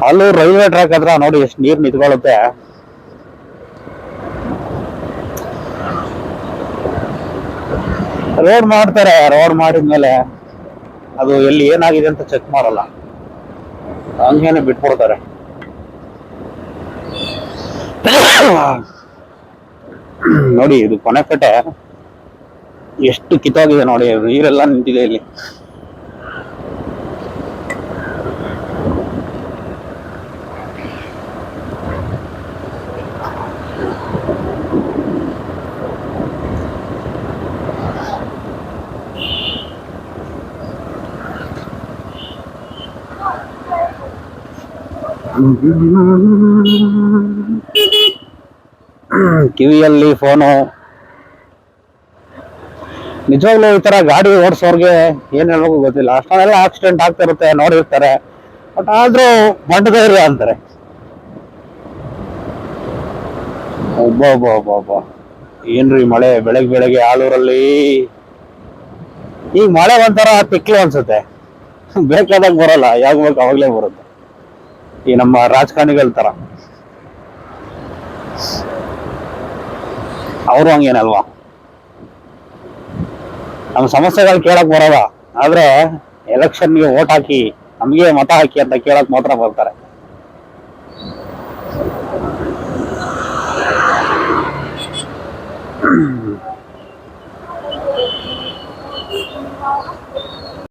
ಅಲ್ಲೂ railway track ಹತ್ರ ನೋಡಿ ಎಷ್ಟು ನೀರ್ ನಿಂತ್ಕೊಳ್ಳುತ್ತೆ. ರೋಡ್ ಮಾಡ್ತಾರೆ, ರೋಡ್ ಮಾಡಿದ್ಮೇಲೆ ಅದು ಎಲ್ಲಿ ಏನಾಗಿದೆ ಅಂತ ಚೆಕ್ ಮಾಡಲ್ಲ, ಹಂಗೇನೆ ಬಿಟ್ಬಿಡ್ತಾರೆ. ನೋಡಿ ಇದು ಕೊನೆಕಟ್ಟೆ ಎಷ್ಟು ಕಿತ್ತೋಗಿದೆ ನೋಡಿ, ನೀರೆಲ್ಲ ನಿಂತಿದೆ ಇಲ್ಲಿ. ಕಿವಿಯಲ್ಲಿ ಫೋನು. ನಿಜವಾಗ್ಲೂ ಈ ತರ ಗಾಡಿ ಓಡಿಸೋರ್ಗೆ ಏನ್ ಹೇಳ್ಬೇಕು ಗೊತ್ತಿಲ್ಲ, ಅಷ್ಟೊಂದೆಲ್ಲ ಆಕ್ಸಿಡೆಂಟ್ ಆಗ್ತಾ ಇರುತ್ತೆ, ನೋಡಿರ್ತಾರೆ. ಬಟ್ ಆದ್ರೂ ಮಂಡಧೈರ್ಯ ಅಂತಾರೆ. ಒಬ್ಬ ಒಬ್ಬ ಒಬ್ಬ ಒಬ್ಬ ಏನ್ರಿ ಮಳೆ ಬೆಳಗ್ಗೆ ಆಳೂರಲ್ಲಿ. ಈಗ ಮಳೆ ಒಂಥರ ತಿಕ್ಲು ಅನ್ಸುತ್ತೆ, ಬೇಕಾದಾಗ ಬರಲ್ಲ, ಯಾವಾಗ ಬೇಕು ಅವಾಗ್ಲೇ ಬರುತ್ತೆ. ಈ ನಮ್ಮ ರಾಜಕಾರಣಿಗಳ ತರ ಅವರು ಹಂಗೇನಲ್ವಾ, ನಮ್ಮ ಸಮಸ್ಯೆಗಳು ಕೇಳಕ್ ಬರಲ್ಲ, ಆದ್ರೆ ಎಲೆಕ್ಷನ್ಗೆ ವೋಟ್ ಹಾಕಿ ನಮ್ಗೆ ಮತ ಹಾಕಿ ಅಂತ ಕೇಳಕ್ ಮಾತ್ರ ಬರ್ತಾರೆ.